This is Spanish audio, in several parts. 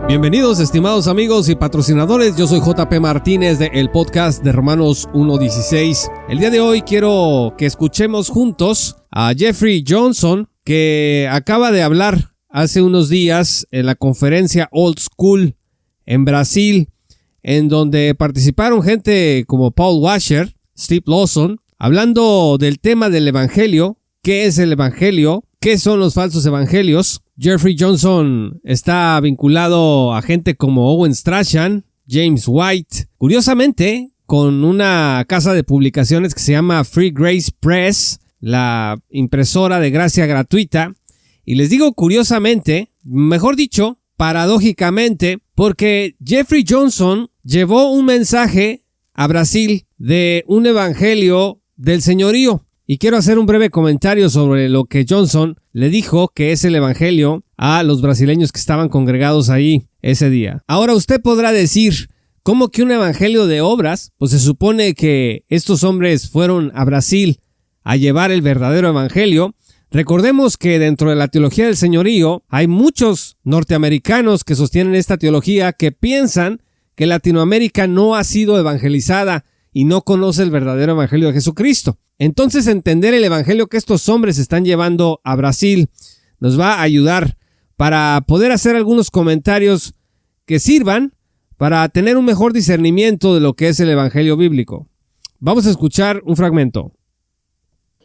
Bienvenidos, estimados amigos y patrocinadores. Yo soy JP Martínez de el podcast de Romanos 1:16. El día de hoy quiero que escuchemos juntos a Jeffrey Johnson, que acaba de hablar hace unos días en la conferencia Old School en Brasil, en donde participaron gente como Paul Washer, Steve Lawson, hablando del tema del evangelio. ¿Qué es el evangelio? ¿Qué son los falsos evangelios? Jeffrey Johnson está vinculado a gente como Owen Strachan, James White, curiosamente con una casa de publicaciones que se llama Free Grace Press, la impresora de gracia gratuita. Y les digo curiosamente, mejor dicho, paradójicamente, porque Jeffrey Johnson llevó un mensaje a Brasil de un evangelio del señorío. Y quiero hacer un breve comentario sobre lo que Johnson le dijo que es el evangelio a los brasileños que estaban congregados ahí ese día. Ahora usted podrá decir, ¿cómo que un evangelio de obras? Pues se supone que estos hombres fueron a Brasil a llevar el verdadero evangelio. Recordemos que dentro de la teología del señorío hay muchos norteamericanos que sostienen esta teología, que piensan que Latinoamérica no ha sido evangelizada y no conoce el verdadero evangelio de Jesucristo. Entonces, entender el evangelio que estos hombres están llevando a Brasil nos va a ayudar para poder hacer algunos comentarios que sirvan para tener un mejor discernimiento de lo que es el evangelio bíblico. Vamos a escuchar un fragmento.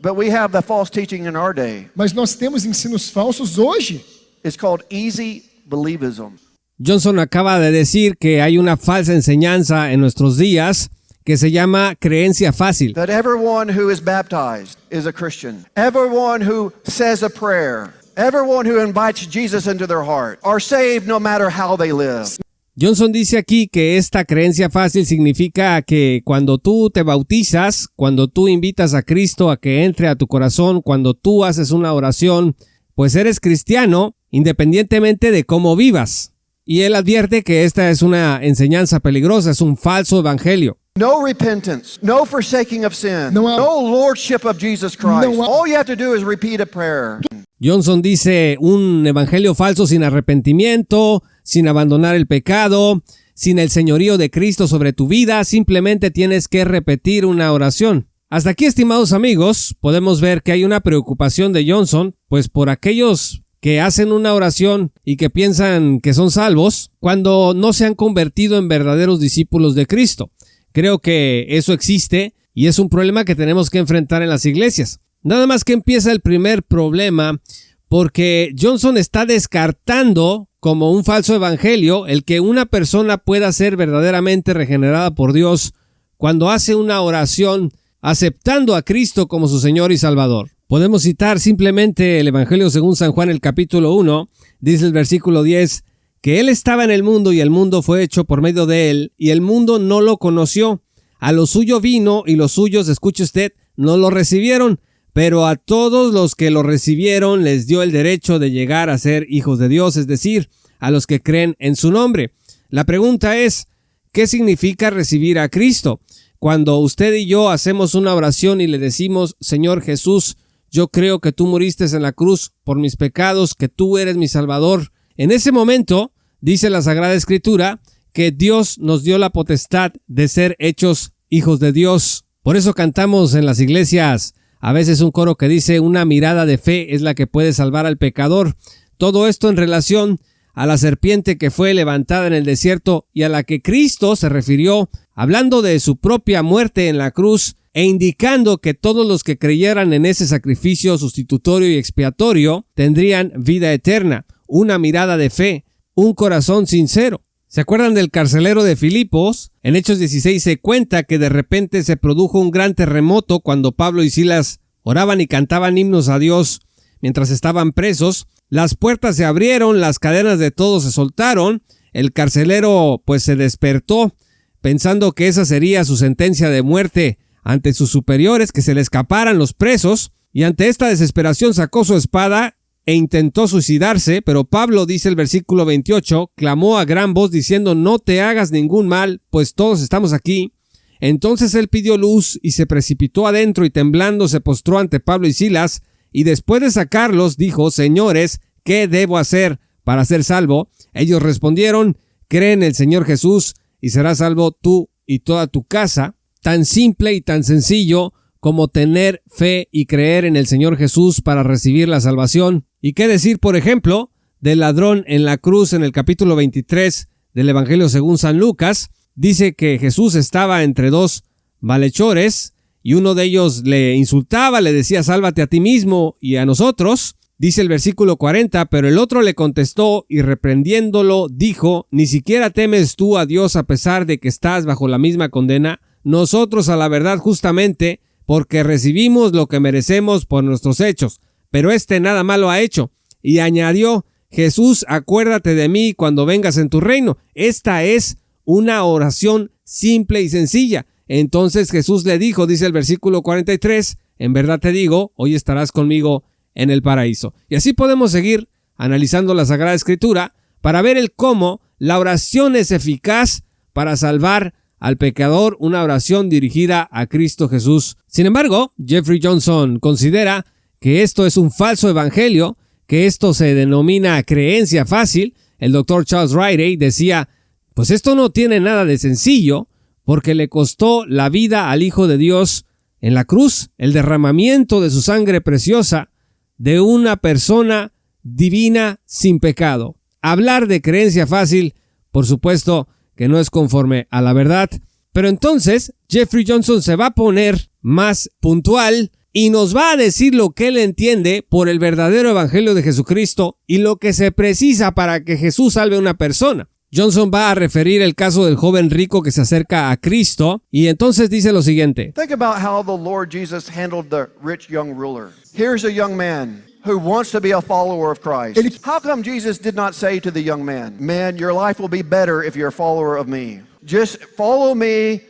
But we have the false teaching in our day. Mas nós temos ensinos falsos hoje. It's called easy believism. Johnson acaba de decir que hay una falsa enseñanza en nuestros días que se llama creencia fácil. That everyone who is baptized is a Christian. Everyone who says a prayer, everyone who invites Jesus into their heart are saved no matter how they live. Johnson dice aquí que esta creencia fácil significa que cuando tú te bautizas, cuando tú invitas a Cristo a que entre a tu corazón, cuando tú haces una oración, pues eres cristiano independientemente de cómo vivas. Y él advierte que esta es una enseñanza peligrosa, es un falso evangelio. No repentance, no forsaking of sin, no lordship of Jesus Christ. All you have to do is repeat a prayer. Johnson dice un evangelio falso sin arrepentimiento, sin abandonar el pecado, sin el señorío de Cristo sobre tu vida, simplemente tienes que repetir una oración. Hasta aquí, estimados amigos, podemos ver que hay una preocupación de Johnson, pues por aquellos que hacen una oración y que piensan que son salvos cuando no se han convertido en verdaderos discípulos de Cristo. Creo que eso existe y es un problema que tenemos que enfrentar en las iglesias. Nada más que empieza el primer problema, porque Johnson está descartando como un falso evangelio el que una persona pueda ser verdaderamente regenerada por Dios cuando hace una oración aceptando a Cristo como su Señor y Salvador. Podemos citar simplemente el Evangelio según San Juan, el capítulo 1, dice el versículo 10, que Él estaba en el mundo y el mundo fue hecho por medio de Él, y el mundo no lo conoció. A lo suyo vino y los suyos, escuche usted, no lo recibieron, pero a todos los que lo recibieron les dio el derecho de llegar a ser hijos de Dios, es decir, a los que creen en su nombre. La pregunta es, ¿qué significa recibir a Cristo? Cuando usted y yo hacemos una oración y le decimos, Señor Jesús, yo creo que tú moriste en la cruz por mis pecados, que tú eres mi Salvador. En ese momento, dice la Sagrada Escritura, que Dios nos dio la potestad de ser hechos hijos de Dios. Por eso cantamos en las iglesias a veces un coro que dice, una mirada de fe es la que puede salvar al pecador. Todo esto en relación a la serpiente que fue levantada en el desierto y a la que Cristo se refirió, hablando de su propia muerte en la cruz e indicando que todos los que creyeran en ese sacrificio sustitutorio y expiatorio tendrían vida eterna. Una mirada de fe, un corazón sincero. ¿Se acuerdan del carcelero de Filipos? En Hechos 16 se cuenta que de repente se produjo un gran terremoto cuando Pablo y Silas oraban y cantaban himnos a Dios mientras estaban presos. Las puertas se abrieron, las cadenas de todos se soltaron. El carcelero pues se despertó pensando que esa sería su sentencia de muerte ante sus superiores, que se le escaparan los presos, y ante esta desesperación sacó su espada e intentó suicidarse, pero Pablo, dice el versículo 28, clamó a gran voz diciendo, no te hagas ningún mal, pues todos estamos aquí. Entonces él pidió luz y se precipitó adentro y temblando se postró ante Pablo y Silas, y después de sacarlos dijo, señores, ¿qué debo hacer para ser salvo? Ellos respondieron, cree en el Señor Jesús y serás salvo tú y toda tu casa. Tan simple y tan sencillo como tener fe y creer en el Señor Jesús para recibir la salvación. ¿Y qué decir, por ejemplo, del ladrón en la cruz en el capítulo 23 del Evangelio según San Lucas? Dice que Jesús estaba entre dos malhechores y uno de ellos le insultaba, le decía, sálvate a ti mismo y a nosotros. Dice el versículo 40, pero el otro le contestó y reprendiéndolo dijo, ¿ni siquiera temes tú a Dios a pesar de que estás bajo la misma condena? Nosotros a la verdad justamente, porque recibimos lo que merecemos por nuestros hechos, pero este nada malo ha hecho. Y añadió, Jesús, acuérdate de mí cuando vengas en tu reino. Esta es una oración simple y sencilla. Entonces Jesús le dijo, dice el versículo 43, en verdad te digo, hoy estarás conmigo en el paraíso. Y así podemos seguir analizando la Sagrada Escritura para ver el cómo la oración es eficaz para salvar al pecador, una oración dirigida a Cristo Jesús. Sin embargo, Jeffrey Johnson considera que esto es un falso evangelio, que esto se denomina creencia fácil. El doctor Charles Riley decía, pues esto no tiene nada de sencillo, porque le costó la vida al Hijo de Dios en la cruz, el derramamiento de su sangre preciosa de una persona divina sin pecado. Hablar de creencia fácil, por supuesto, que no es conforme a la verdad. Pero entonces Jeffrey Johnson se va a poner más puntual y nos va a decir lo que él entiende por el verdadero evangelio de Jesucristo y lo que se precisa para que Jesús salve a una persona. Johnson va a referir el caso del joven rico que se acerca a Cristo y entonces dice lo siguiente. Think about how the Lord Jesus handled the rich young ruler. Here's a young man who wants to be a follower of Christ. How come Jesus did not say to the young man, man, your life will be better if you're a follower of me. Just follow me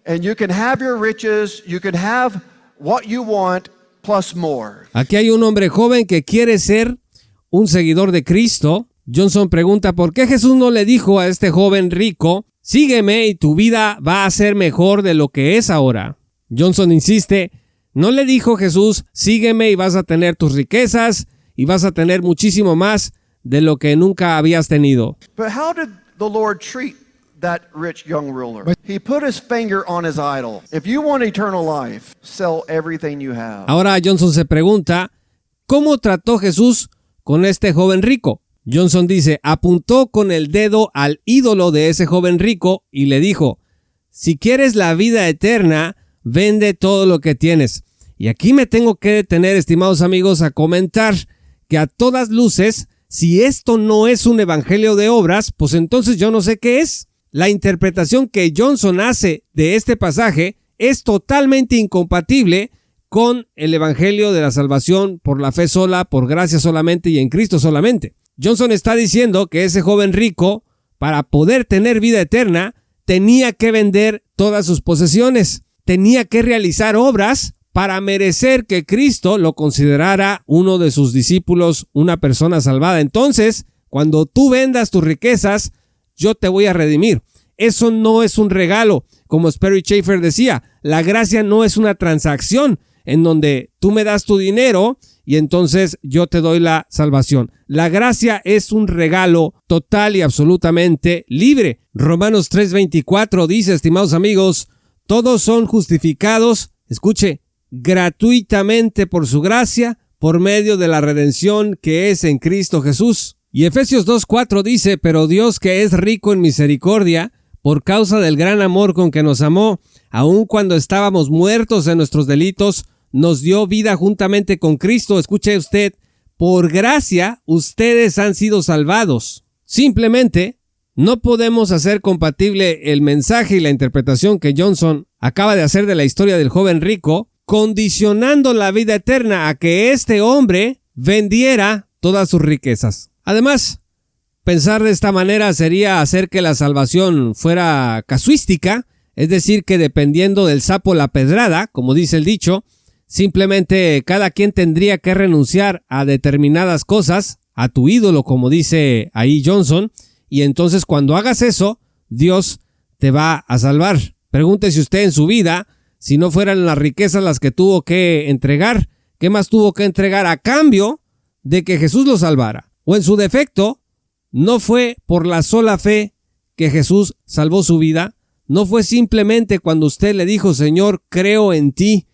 and you can have your riches, you can have what you want plus more. Aquí hay un hombre joven que quiere ser un seguidor de Cristo. Johnson pregunta por qué Jesús no le dijo a este joven rico, sígueme y tu vida va a ser mejor de lo que es ahora. Johnson insiste, no le dijo Jesús, sígueme y vas a tener tus riquezas y vas a tener muchísimo más de lo que nunca habías tenido. But how did the Lord treat that rich young ruler? He put his finger on his idol. If you want eternal life, sell everything you have. Ahora Johnson se pregunta, ¿cómo trató Jesús con este joven rico? Johnson dice, apuntó con el dedo al ídolo de ese joven rico y le dijo, si quieres la vida eterna, vende todo lo que tienes. Y aquí me tengo que detener, estimados amigos, a comentar que a todas luces, si esto no es un evangelio de obras, pues entonces yo no sé qué es. La interpretación que Johnson hace de este pasaje es totalmente incompatible con el evangelio de la salvación por la fe sola, por gracia solamente y en Cristo solamente. Johnson está diciendo que ese joven rico, para poder tener vida eterna, tenía que vender todas sus posesiones, tenía que realizar obras para merecer que Cristo lo considerara uno de sus discípulos, una persona salvada. Entonces, cuando tú vendas tus riquezas, yo te voy a redimir. Eso no es un regalo, como Sperry Chafer decía, la gracia no es una transacción en donde tú me das tu dinero y entonces yo te doy la salvación. La gracia es un regalo total y absolutamente libre. Romanos 3:24 dice, estimados amigos, todos son justificados, escuche, gratuitamente por su gracia, por medio de la redención que es en Cristo Jesús. Y Efesios 2:4 dice, pero Dios que es rico en misericordia, por causa del gran amor con que nos amó, aun cuando estábamos muertos en nuestros delitos, nos dio vida juntamente con Cristo. Escuche usted, por gracia ustedes han sido salvados. Simplemente no podemos hacer compatible el mensaje y la interpretación que Johnson acaba de hacer de la historia del joven rico, condicionando la vida eterna a que este hombre vendiera todas sus riquezas. Además, pensar de esta manera sería hacer que la salvación fuera casuística, es decir, que dependiendo del sapo la pedrada, como dice el dicho, simplemente cada quien tendría que renunciar a determinadas cosas, a tu ídolo, como dice ahí Johnson, y entonces cuando hagas eso, Dios te va a salvar. Pregúntese usted en su vida, si no fueran las riquezas las que tuvo que entregar, ¿qué más tuvo que entregar a cambio de que Jesús lo salvara? O en su defecto, no fue por la sola fe que Jesús salvó su vida. No fue simplemente cuando usted le dijo, Señor, creo en ti,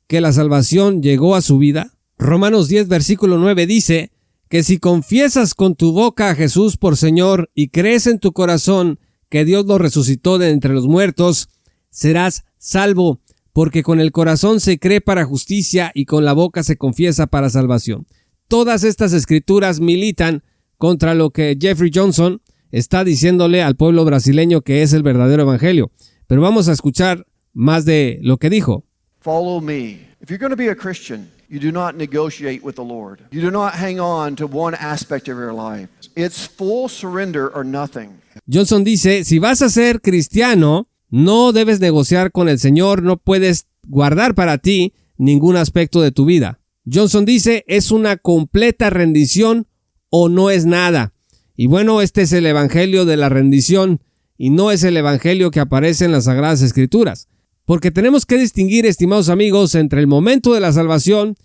que la salvación llegó a su vida. Romanos 10, versículo 9 dice que si confiesas con tu boca a Jesús por Señor y crees en tu corazón que Dios lo resucitó de entre los muertos, serás salvo, porque con el corazón se cree para justicia y con la boca se confiesa para salvación. Todas estas escrituras militan contra lo que Jeffrey Johnson está diciéndole al pueblo brasileño que es el verdadero evangelio. Pero vamos a escuchar más de lo que dijo. Follow me. If you're going to be a Christian, you do not negotiate with the Lord. You do not hang on to one aspect of your life. It's full surrender or nothing. Johnson dice, si vas a ser cristiano, no debes negociar con el Señor, no puedes guardar para ti ningún aspecto de tu vida. Johnson dice, es una completa rendición o no es nada. Y bueno, este es el evangelio de la rendición y no es el evangelio que aparece en las Sagradas Escrituras. Porque tenemos que distinguir, estimados amigos, entre el momento de la salvación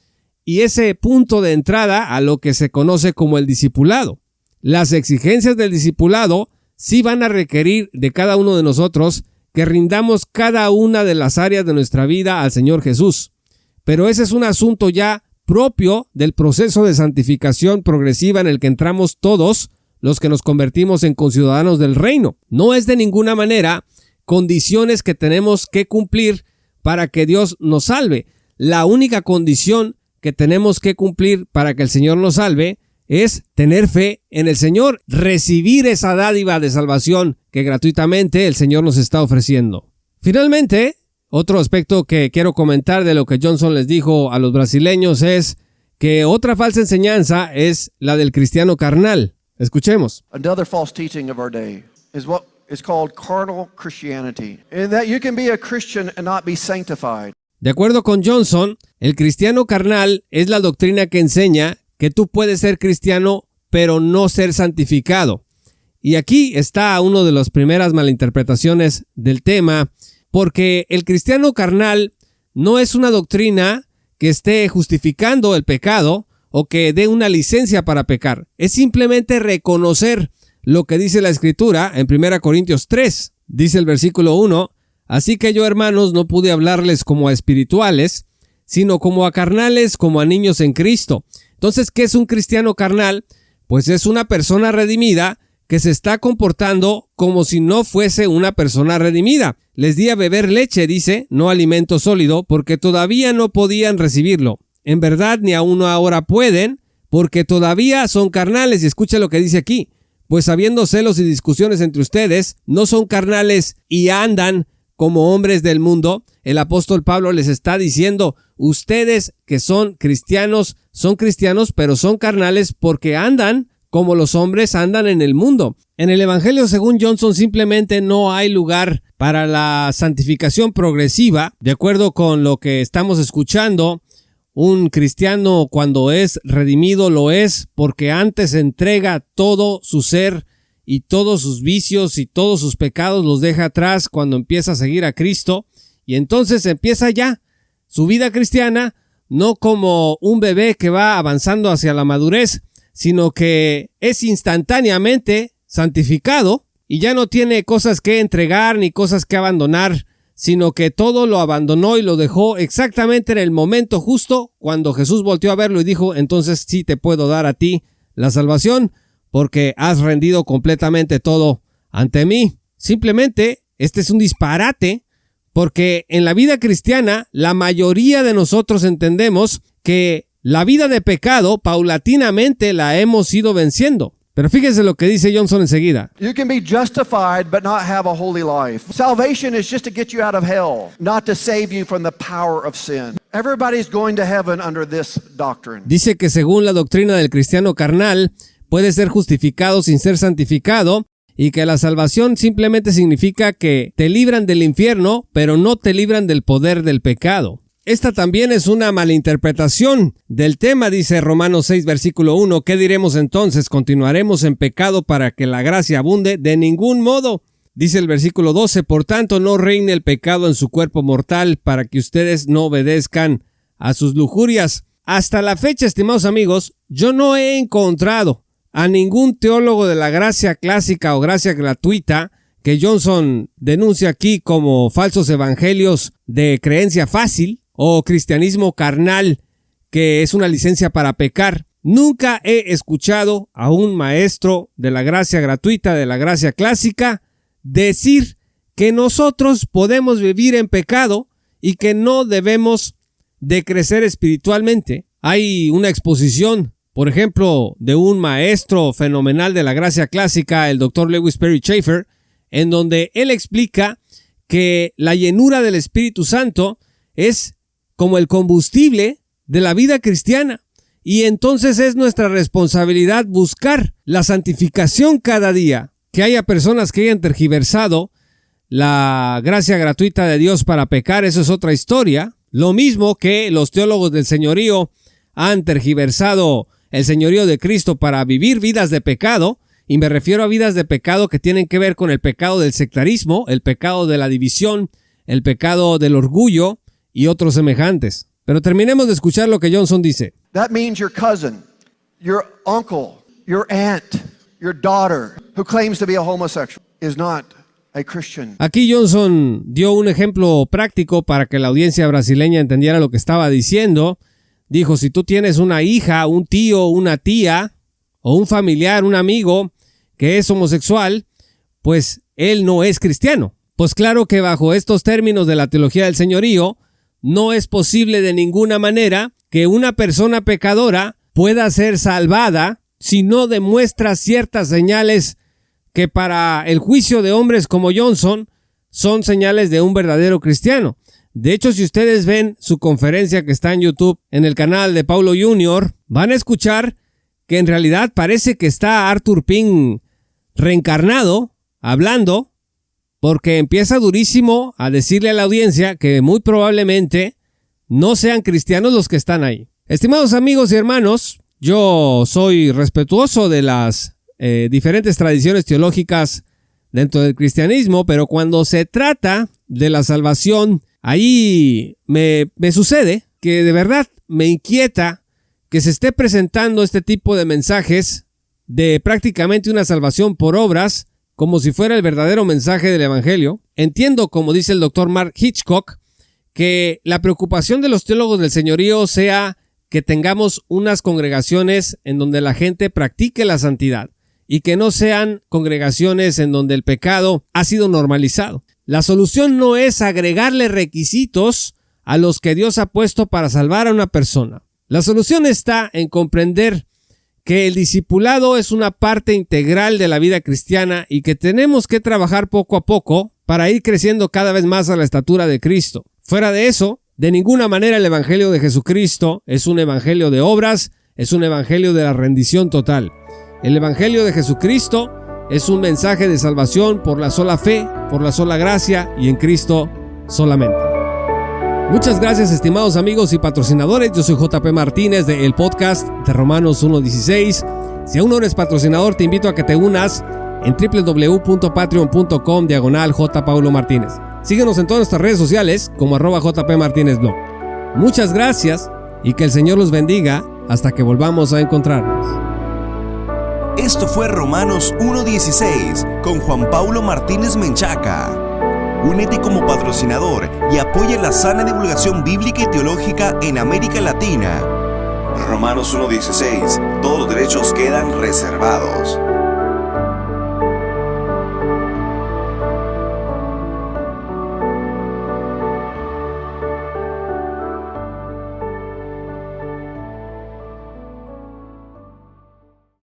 y ese punto de entrada a lo que se conoce como el discipulado. Las exigencias del discipulado sí van a requerir de cada uno de nosotros que rindamos cada una de las áreas de nuestra vida al Señor Jesús. Pero ese es un asunto ya propio del proceso de santificación progresiva en el que entramos todos los que nos convertimos en conciudadanos del reino. No es de ninguna manera condiciones que tenemos que cumplir para que Dios nos salve. La única condición que tenemos que cumplir para que el Señor nos salve es tener fe en el Señor, recibir esa dádiva de salvación que gratuitamente el Señor nos está ofreciendo. Finalmente, otro aspecto que quiero comentar de lo que Johnson les dijo a los brasileños es que otra falsa enseñanza es la del cristiano carnal. Escuchemos. Another false teaching of our day is what is called carnal Christianity, in that you can be a Christian and not be sanctified. De acuerdo con Johnson, el cristiano carnal es la doctrina que enseña que tú puedes ser cristiano pero no ser santificado. Y aquí está una de las primeras malinterpretaciones del tema, porque el cristiano carnal no es una doctrina que esté justificando el pecado o que dé una licencia para pecar. Es simplemente reconocer lo que dice la Escritura en 1 Corintios 3. Dice el versículo 1, así que yo, hermanos, no pude hablarles como a espirituales, sino como a carnales, como a niños en Cristo. Entonces, ¿qué es un cristiano carnal? Pues es una persona redimida que se está comportando como si no fuese una persona redimida. Les di a beber leche, dice, no alimento sólido, porque todavía no podían recibirlo. En verdad, ni aún ahora pueden, porque todavía son carnales. Y escucha lo que dice aquí. Pues habiendo celos y discusiones entre ustedes, no son carnales y andan como hombres del mundo. El apóstol Pablo les está diciendo, ustedes que son cristianos, pero son carnales porque andan como los hombres andan en el mundo. En el evangelio, según Johnson, simplemente no hay lugar para la santificación progresiva. De acuerdo con lo que estamos escuchando, un cristiano cuando es redimido lo es porque antes entrega todo su ser y todos sus vicios y todos sus pecados los deja atrás cuando empieza a seguir a Cristo, y entonces empieza ya su vida cristiana no como un bebé que va avanzando hacia la madurez, sino que es instantáneamente santificado y ya no tiene cosas que entregar ni cosas que abandonar, sino que todo lo abandonó y lo dejó exactamente en el momento justo cuando Jesús volteó a verlo y dijo, entonces sí te puedo dar a ti la salvación porque has rendido completamente todo ante mí. Simplemente este es un disparate, porque en la vida cristiana la mayoría de nosotros entendemos que la vida de pecado paulatinamente la hemos ido venciendo. Pero fíjese lo que dice Johnson enseguida. You can be justified but not have a holy life. Salvation is just to get you out of hell, not to save you from the power of sin. Everybody's going to heaven under this doctrine. Dice que según la doctrina del cristiano carnal, puede ser justificado sin ser santificado, y que la salvación simplemente significa que te libran del infierno, pero no te libran del poder del pecado. Esta también es una malinterpretación del tema, dice Romanos 6, versículo 1. ¿Qué diremos entonces? ¿Continuaremos en pecado para que la gracia abunde? De ningún modo. Dice el versículo 12, por tanto no reine el pecado en su cuerpo mortal para que ustedes no obedezcan a sus lujurias. Hasta la fecha, estimados amigos, yo no he encontrado a ningún teólogo de la gracia clásica o gracia gratuita que Johnson denuncia aquí como falsos evangelios de creencia fácil o cristianismo carnal, que es una licencia para pecar. Nunca he escuchado a un maestro de la gracia gratuita, de la gracia clásica, decir que nosotros podemos vivir en pecado y que no debemos de crecer espiritualmente. Hay una exposición, por ejemplo, de un maestro fenomenal de la gracia clásica, el Dr. Lewis Perry Chafer, en donde él explica que la llenura del Espíritu Santo es como el combustible de la vida cristiana. Y entonces es nuestra responsabilidad buscar la santificación cada día. Que haya personas que hayan tergiversado la gracia gratuita de Dios para pecar, eso es otra historia. Lo mismo que los teólogos del señorío han tergiversado el señorío de Cristo para vivir vidas de pecado, y me refiero a vidas de pecado que tienen que ver con el pecado del sectarismo, el pecado de la división, el pecado del orgullo y otros semejantes. Pero terminemos de escuchar lo que Johnson dice. That means your cousin, your uncle, your aunt, your daughter, who claims to be a homosexual, is not a Christian. Aquí Johnson dio un ejemplo práctico para que la audiencia brasileña entendiera lo que estaba diciendo. Dijo, si tú tienes una hija, un tío, una tía, o un familiar, un amigo que es homosexual, pues él no es cristiano. Pues claro que bajo estos términos de la teología del señorío, no es posible de ninguna manera que una persona pecadora pueda ser salvada si no demuestra ciertas señales que para el juicio de hombres como Johnson son señales de un verdadero cristiano. De hecho, si ustedes ven su conferencia que está en YouTube en el canal de Paulo Jr., van a escuchar que en realidad parece que está Arthur Pink reencarnado hablando, porque empieza durísimo a decirle a la audiencia que muy probablemente no sean cristianos los que están ahí. Estimados amigos y hermanos, yo soy respetuoso de las diferentes tradiciones teológicas dentro del cristianismo, pero cuando se trata de la salvación, ahí me sucede que de verdad me inquieta que se esté presentando este tipo de mensajes de prácticamente una salvación por obras, como si fuera el verdadero mensaje del evangelio. Entiendo, como dice el Dr. Mark Hitchcock, que la preocupación de los teólogos del señorío sea que tengamos unas congregaciones en donde la gente practique la santidad y que no sean congregaciones en donde el pecado ha sido normalizado. La solución no es agregarle requisitos a los que Dios ha puesto para salvar a una persona. La solución está en comprender que el discipulado es una parte integral de la vida cristiana y que tenemos que trabajar poco a poco para ir creciendo cada vez más a la estatura de Cristo. Fuera de eso, de ninguna manera el evangelio de Jesucristo es un evangelio de obras, es un evangelio de la rendición total. El evangelio de Jesucristo es un mensaje de salvación por la sola fe, por la sola gracia y en Cristo solamente. Muchas gracias, estimados amigos y patrocinadores. Yo soy JP Martínez de el podcast de Romanos 1:16. Si aún no eres patrocinador, te invito a que te unas en www.patreon.com/J. Paulo Martínez. Síguenos en todas nuestras redes sociales como @JPMartínezBlog. Muchas gracias y que el Señor los bendiga hasta que volvamos a encontrarnos. Esto fue Romanos 1:16 con Juan Paulo Martínez Menchaca. Únete como patrocinador y apoya la sana divulgación bíblica y teológica en América Latina. Romanos 1:16. Todos los derechos quedan reservados.